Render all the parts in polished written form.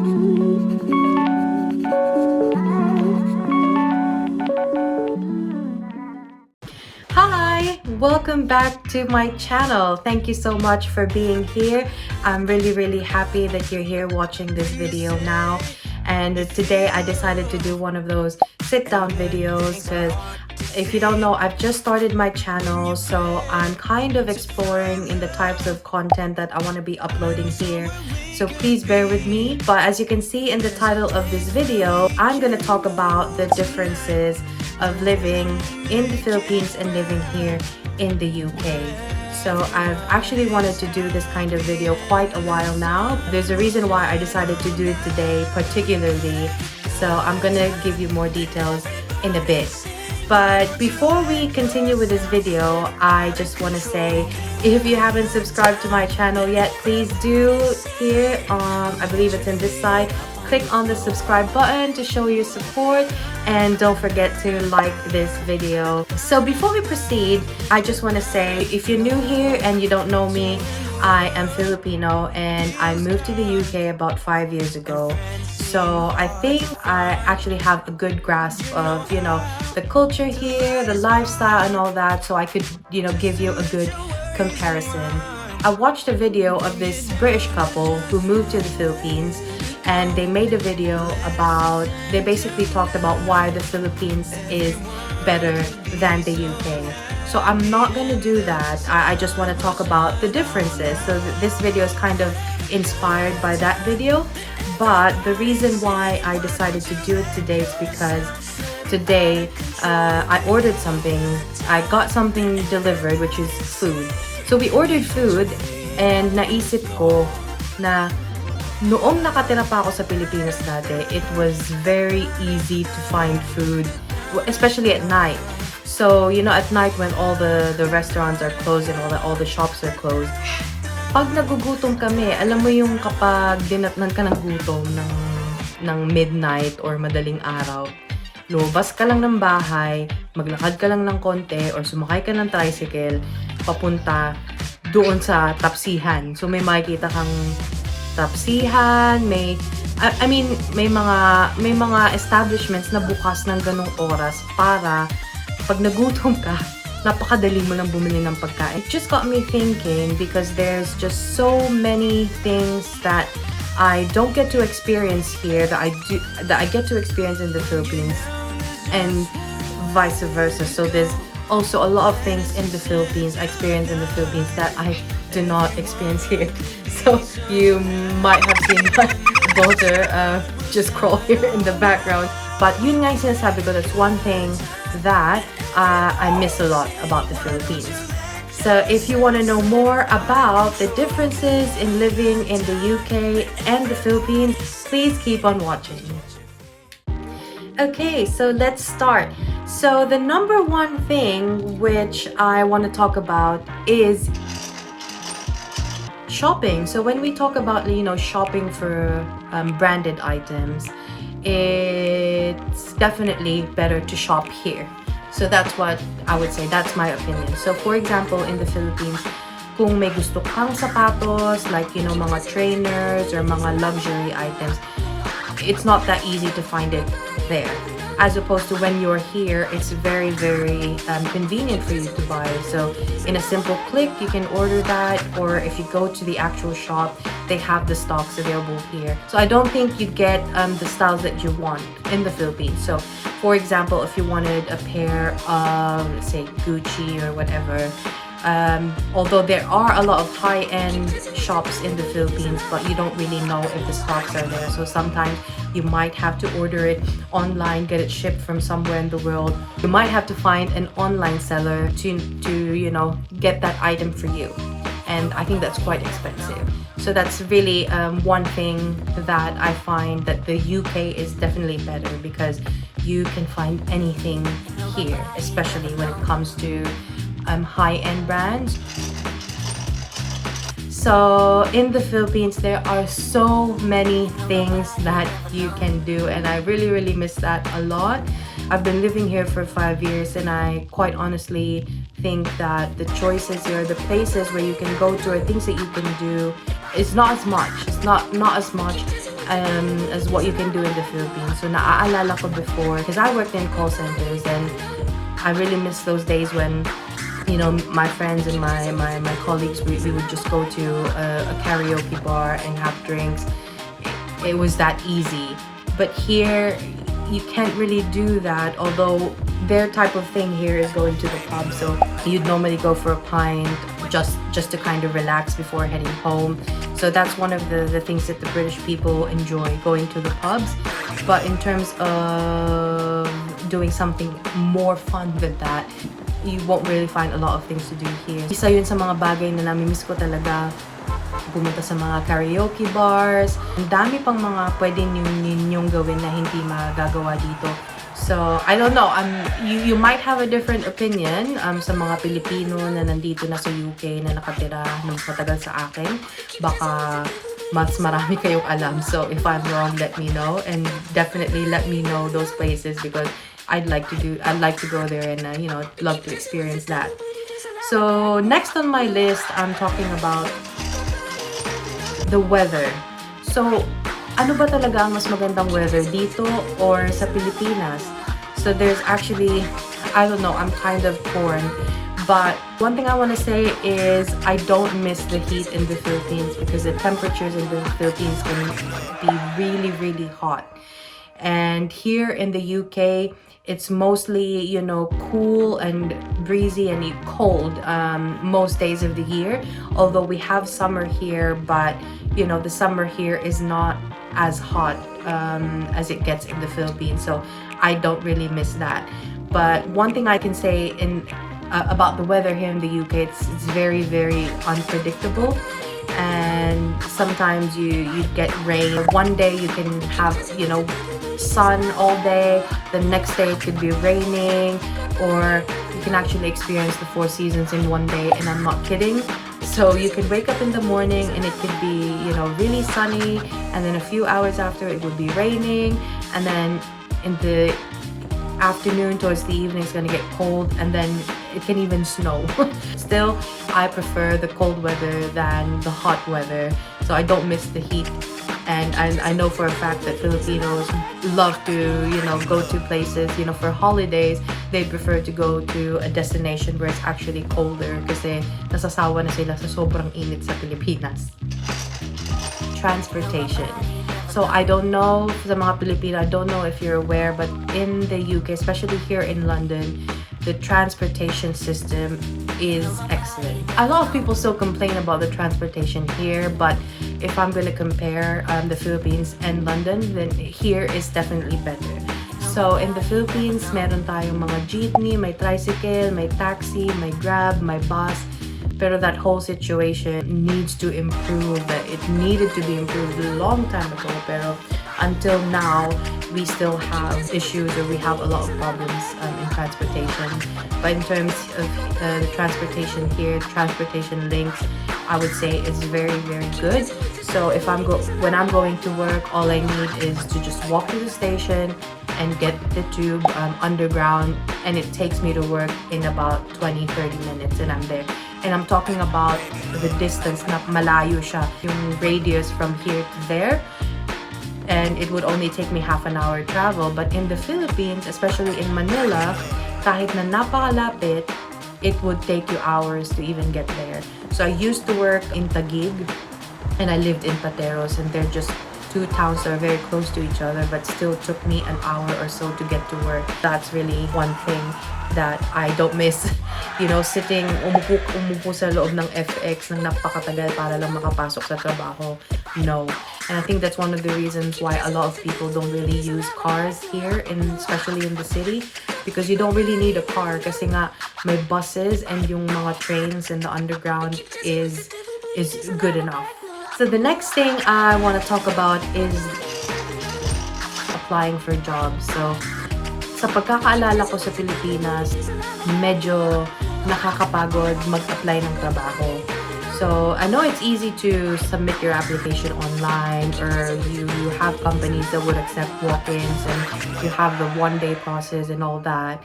Hi, welcome back to my channel. Thank you so much for being here. I'm really happy that you're here watching this video now. And today I decided to do one of those sit down videos because if you don't know, I've just started my channel, so I'm kind of exploring in the types of content that I want to be uploading here. So please bear with me. But as you can see in the title of this video, I'm going to talk about the differences of living in the Philippines and living here in the UK. So I've actually wanted to do this kind of video quite a while now. There's a reason why I decided to do it today particularly. So I'm gonna give you more details in a bit. But before we continue with this video, I just want to say, if you haven't subscribed to my channel yet, please do. Here, I believe it's in this side. Click on the subscribe button to show your support, and don't forget to like this video. So before we proceed, I just want to say, if you're new here and you don't know me, I am Filipino and I moved to the UK about 5 years ago. So I think I actually have a good grasp of, the culture here, the lifestyle and all that, so I could, give you a good comparison. I watched a video of this British couple who moved to the Philippines, and they made a video about, they basically talked about why the Philippines is better than the UK. So I'm not going to do that. I just want to talk about the differences. So this video is kind of inspired by that video. But the reason why I decided to do it today is because today I ordered something. I got something delivered, which is food. So we ordered food, and naisip ko na noong nakatira pa ako sa Pilipinas dati, it was very easy to find food, especially at night. So, at night when all the restaurants are closed and all the shops are closed, pag nagugutom kami, alam mo yung kapag dinatnan ka ng gutom ng midnight or madaling araw, lumabas ka lang ng bahay, maglakad ka lang ng konti or sumakay ka ng tricycle, papunta doon sa tapsihan. So may makikita kang tapsihan, may mga establishments na bukas ng ganong oras para pag nagutom ka, napakadali mo lang bumili ng pagkain. It just got me thinking because there's just so many things that I don't get to experience here that I get to experience in the Philippines and vice versa. So there's also a lot of things in the Philippines I experience in the Philippines that I do not experience here. So you might have seen my bulldozer just crawl here in the background. But yun nga yung sinasabi ko, that's one thing that I miss a lot about the Philippines. So if you want to know more about the differences in living in the UK and the Philippines, please keep on watching. Okay, so let's start. So the number one thing which I want to talk about is shopping. So when we talk about, shopping for branded items, it's definitely better to shop here. So that's what I would say. That's my opinion. So for example, in the Philippines, kung may gusto kang sapatos, like, mga trainers or mga luxury items, it's not that easy to find it there. As opposed to when you're here, it's very convenient for you to buy. So in a simple click, you can order that, or if you go to the actual shop, they have the stocks available here. So I don't think you get the styles that you want in the Philippines. So for example, if you wanted a pair of, let's say, Gucci or whatever, although there are a lot of high-end shops in the Philippines, but you don't really know if the stocks are there. So sometimes you might have to order it online, get it shipped from somewhere in the world. You might have to find an online seller to get that item for you. And I think that's quite expensive. So that's really one thing that I find that the UK is definitely better, because you can find anything here, especially when it comes to high-end brands. So in the Philippines, there are so many things that you can do, and I really miss that a lot. I've been living here for 5 years, and I quite honestly think that the choices here, the places where you can go to, or things that you can do, is not as much. It's not as much as what you can do in the Philippines. So naaalala ko before, because I worked in call centers, and I really miss those days when, you know, my friends and my colleagues, we would just go to a karaoke bar and have drinks. It was that easy. But here, you can't really do that, although their type of thing here is going to the pub. So you'd normally go for a pint just to kind of relax before heading home. So that's one of the things that the British people enjoy, going to the pubs. But in terms of doing something more fun than that, you won't really find a lot of things to do here. Isa yun sa mga bagay na nami-miss ko talaga, pumunta sa mga karaoke bars. Ang dami pang mga pwedeng ninyong gawin na hindi magagawa dito. So, I don't know. You might have a different opinion sa mga Pilipino na nandito na sa UK na nakatira ng matagal sa akin. Baka mas marami kayong alam. So, if I'm wrong, let me know. And definitely let me know those places, because I'd like to go there and you know, love to experience that. So, next on my list, I'm talking about the weather. So, ano ba talaga ang mas magandang weather, dito or sa Pilipinas? So there's actually, I don't know, I'm kind of torn. But one thing I want to say is I don't miss the heat in the Philippines, because the temperatures in the Philippines can be really, really hot. And here in the UK, it's mostly, you know, cool and breezy and cold most days of the year. Although we have summer here, but you know, the summer here is not as hot as it gets in the Philippines. So I don't really miss that. But one thing I can say about the weather here in the UK, it's very, very unpredictable. And sometimes you get rain. One day you can have, you know, sun all day, the next day it could be raining, or you can actually experience the 4 seasons in one day, and I'm not kidding. So you could wake up in the morning and it could be, you know, really sunny, and then a few hours after it would be raining, and then in the afternoon towards the evening it's gonna get cold, and then it can even snow. Still, I prefer the cold weather than the hot weather, so I don't miss the heat. And I know for a fact that Filipinos love to, you know, go to places, you know, for holidays, they prefer to go to a destination where it's actually colder, kasi nasasawa na sila sa sobrang init sa Pilipinas. Transportation. So I don't know, sa mga Pilipino, I don't know if you're aware, but in the UK, especially here in London, the transportation system is excellent. A lot of people still complain about the transportation here, but if I'm going to compare the Philippines and London, then here is definitely better. So in the Philippines, meron tayong mga jeepney, may tricycle, may taxi, may Grab, may bus. Pero that whole situation needs to improve. It needed to be improved a long time ago, pero until now, we still have issues, or we have a lot of problems in transportation. But in terms of the transportation here, transportation links, I would say it's very, very good. So if when I'm going to work, all I need is to just walk to the station and get the tube underground, and it takes me to work in about 20-30 minutes, and I'm there. And I'm talking about the distance, na malayo siya, yung radius from here to there. And it would only take me half an hour travel. But in the Philippines, especially in Manila, kahit na napakalapit, it would take you hours to even get there. So I used to work in Taguig, and I lived in Pateros, and they're just two towns that are very close to each other, but still took me an hour or so to get to work. That's really one thing that I don't miss. You know, sitting, umupo sa loob ng FX ng napakatagal para lang makapasok sa trabaho. No. And I think that's one of the reasons why a lot of people don't really use cars here, especially in the city, because you don't really need a car, kasi nga may buses, and yung mga trains and the underground is good enough. So the next thing I want to talk about is applying for jobs. So sa pagkakaalala ko sa Pilipinas, medyo nakakapagod mag-apply ng trabaho. So I know it's easy to submit your application online, or you have companies that would accept walk-ins, and you have the one-day process and all that.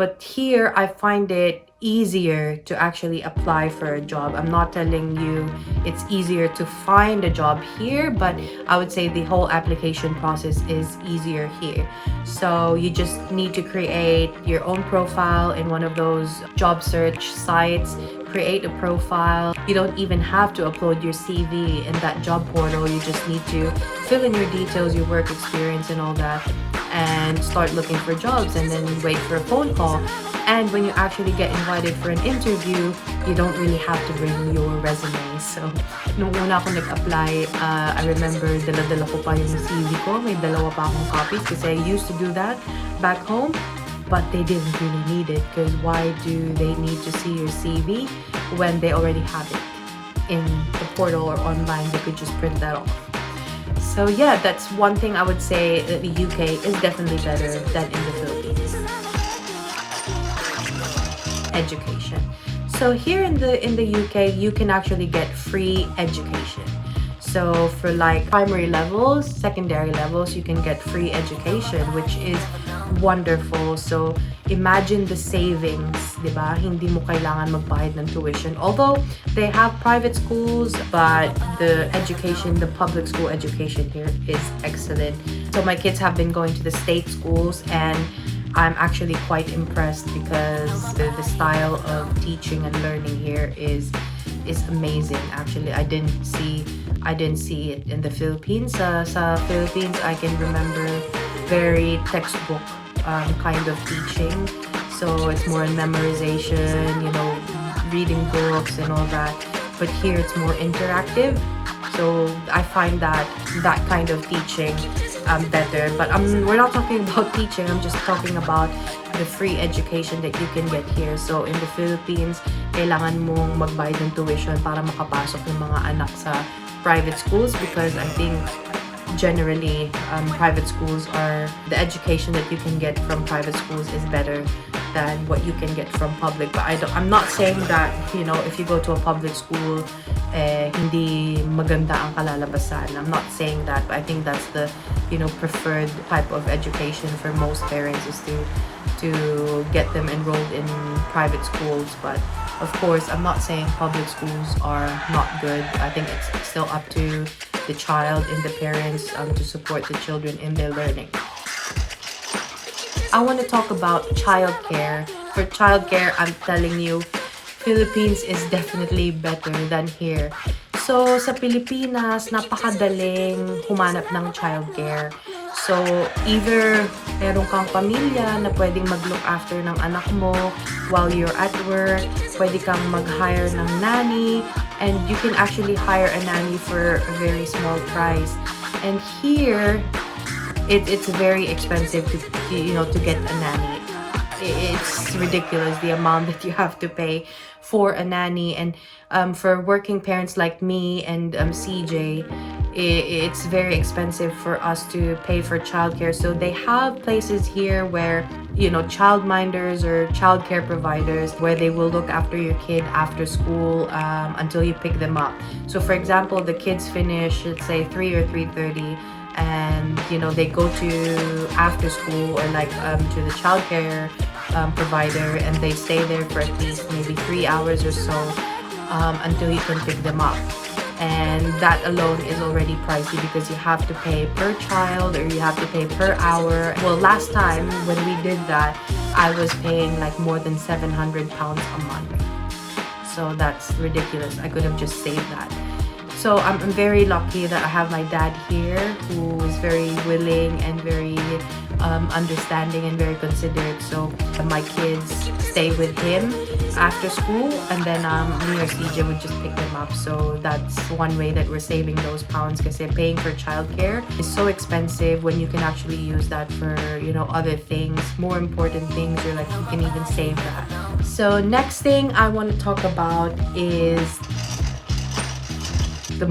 But here, I find it easier to actually apply for a job. I'm not telling you it's easier to find a job here, but I would say the whole application process is easier here. So you just need to create your own profile in one of those job search sites, create a profile. You don't even have to upload your CV in that job portal. You just need to fill in your details, your work experience and all that, and start looking for jobs, and then wait for a phone call. And when you actually get invited for an interview, you don't really have to bring your resume. So, nung una ako nag-apply, I remember dala-dala ko pa yung CV ko. May dalawa pa akong copies kasi I used to do that back home. But they didn't really need it, because why do they need to see your CV when they already have it in the portal or online? They could just print that off. So yeah, that's one thing I would say that the UK is definitely better than in the Philippines. Education. So here in the UK, you can actually get free education. So for like primary levels, secondary levels, you can get free education, which is wonderful. So imagine the savings, di ba? Hindi mo kailangan magbayad ng tuition. Although they have private schools, but the education, the public school education here is excellent. So my kids have been going to the state schools, and I'm actually quite impressed because the style of teaching and learning here is amazing. Actually, I didn't see it in the Philippines. Sa Philippines, I can remember very textbook kind of teaching. So it's more memorization, reading books and all that. But here it's more interactive. So I find that kind of teaching better. But we're not talking about teaching. I'm just talking about the free education that you can get here. So in the Philippines, kailangan mong magbayad ng tuition para makapasok ng mga anak sa private schools, because I think generally private schools are, the education that you can get from private schools is better than what you can get from public. But I'm not saying that if you go to a public school hindi maganda ang kalalabasan. I'm not saying that, but I think that's the preferred type of education for most parents, is to get them enrolled in private schools. But of course, I'm not saying public schools are not good. I think it's still up to the child and the parents to support the children in their learning. I want to talk about childcare. For childcare, I'm telling you, Philippines is definitely better than here. So, sa Pilipinas, napakadaling humanap ng childcare. So, either meron kang pamilya na pwedeng mag-look after ng anak mo while you're at work, pwede kang mag-hire ng nanny, and you can actually hire a nanny for a very small price. And here, it's very expensive to get a nanny. It's ridiculous, the amount that you have to pay for a nanny. And for working parents like me and CJ, it's very expensive for us to pay for childcare. So they have places here where childminders or childcare providers, where they will look after your kid after school until you pick them up. So for example, the kids finish, let's say 3 or 3:30, and they go to after school or to the childcare provider, and they stay there for at least maybe 3 hours or so until you can pick them up. And that alone is already pricey, because you have to pay per child or you have to pay per hour. Well, last time when we did that, I was paying like more than 700 pounds a month. So that's ridiculous. I could have just saved that. So I'm very lucky that I have my dad here, who is very willing and very understanding and very considerate. So my kids stay with him after school, and then me or CJ would just pick them up. So that's one way that we're saving those pounds, because paying for childcare is so expensive when you can actually use that for other things, more important things, or like you can even save that. So next thing I want to talk about is the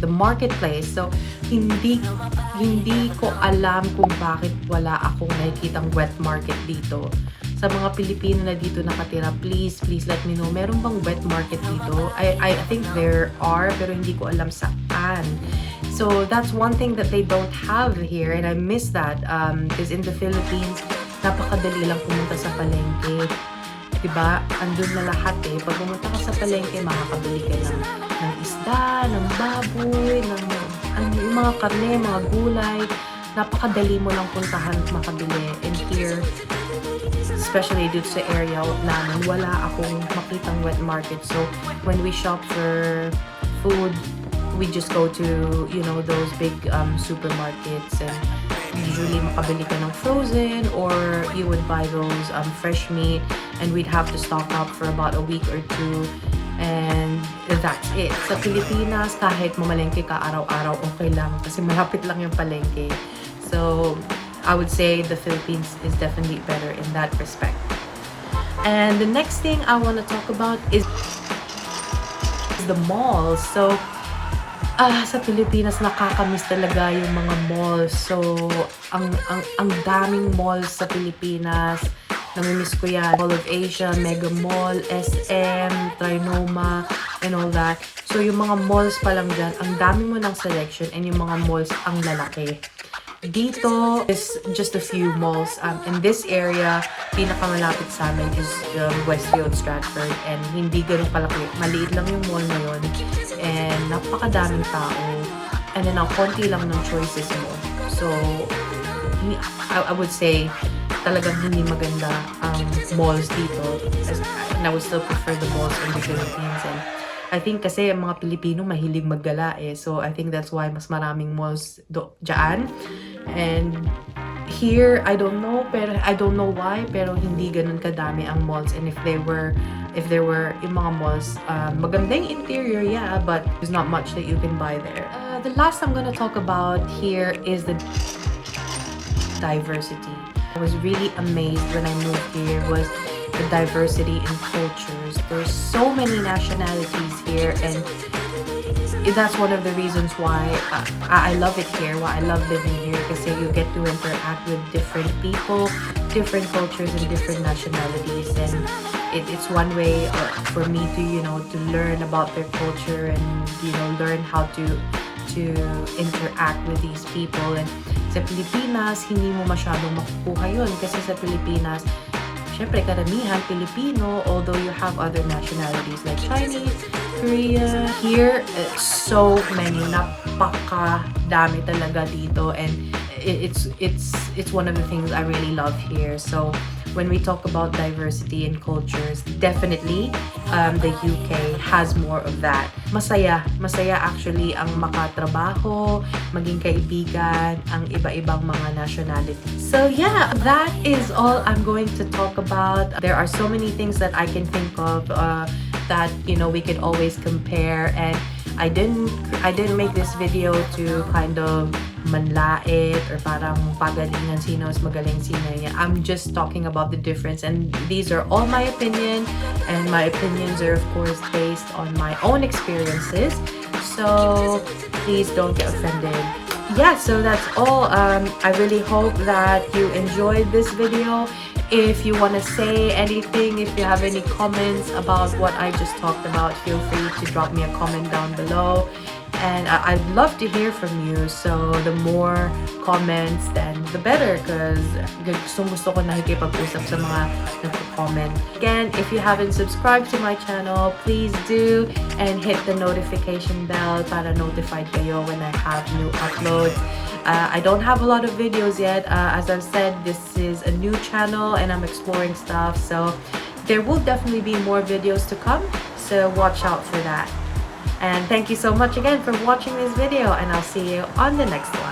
marketplace. So hindi ko alam kung bakit wala akong nakikitang wet market dito. Sa mga Pilipino na dito nakatira, please let me know, meron bang wet market dito? I think there are, pero hindi ko alam saan. So that's one thing that they don't have here, and I miss that because in the Philippines, napakadali lang pumunta sa palengke. diba, andun na lahat eh. Pag pumunta ka sa palengke, makakabili ka ng isda, ng baboy, yung mga karne, mga gulay. Napakadali mo lang puntahan at makabili. And here, especially dito sa area namin, wala akong makitang wet market. So, when we shop for food, we just go to, you know, those big supermarkets, and usually makabili ka ng frozen, or you would buy those fresh meat, and we'd have to stock up for about a week or two, and that's it. Sa Pilipinas, kahit mamalengke ka araw-araw, okay lang kasi malapit lang yung palengke. So, I would say the Philippines is definitely better in that respect. And the next thing I want to talk about is the malls. So, sa Pilipinas, nakakamiss talaga yung mga malls. So, ang daming malls sa Pilipinas. Namimiss ko yan. Mall of Asia, Mega Mall, SM, Trinoma, and all that. So, yung mga malls pa lang dyan, ang dami mo ng selection, and yung mga malls, ang lalaki. Dito is just a few malls. In this area, pinakamalapit sa amin is Westfield, Stratford, and hindi ganun kalaki. Maliit lang yung mall na yun, and napakadaming tao, and then ang konti lang ng choices mo. So, I would say, talagang hindi maganda ang malls dito. And I would still prefer the malls in the Philippines. And I think kasi ang mga Pilipino mahilig maggala eh. So, I think that's why mas maraming malls dyan. And here, I don't know why, pero hindi ganun kadami ang malls. And if there were yung mga malls, maganda yung interior, yeah, but there's not much that you can buy there. The last I'm gonna talk about here is the diversity. I was really amazed when I moved here was the diversity in cultures. There's so many nationalities here, and that's one of the reasons why I love it here, why I love living here, kasi you get to interact with different people, different cultures, and different nationalities, and it's one way for me to, you know, to learn about their culture, and, you know, learn how to interact with these people. And sa Pilipinas, hindi mo masyadong makukuha yun, kasi sa Pilipinas, syempre karamihan Pilipino, although you have other nationalities like Chinese, Korea. Here, so many, napakadami talaga dito, and it's one of the things I really love here. So when we talk about diversity in cultures, definitely the UK has more of that. Masaya actually ang makatrabaho, maging kaibigan, ang iba-ibang mga nationalities. So yeah, that is all I'm going to talk about. There are so many things that I can think of that, you know, we could always compare, and I didn't make this video to kind of manlait or parang pagalingan sino is magaling sino niya. I'm just talking about the difference, and these are all my opinion, and my opinions are of course based on my own experiences, so please don't get offended. Yeah, so that's all. I really hope that you enjoyed this video. If you want to say anything, if you have any comments about what I just talked about, feel free to drop me a comment down below. And I'd love to hear from you. So the more comments, then the better, because gusto ko nakikipag-usap sa mga nagko-comment. Again, if you haven't subscribed to my channel, please do, and hit the notification bell para notified kayo when I have new uploads. I don't have a lot of videos yet. As I've said, this is a new channel and I'm exploring stuff, so there will definitely be more videos to come, so watch out for that. And thank you so much again for watching this video, and I'll see you on the next one.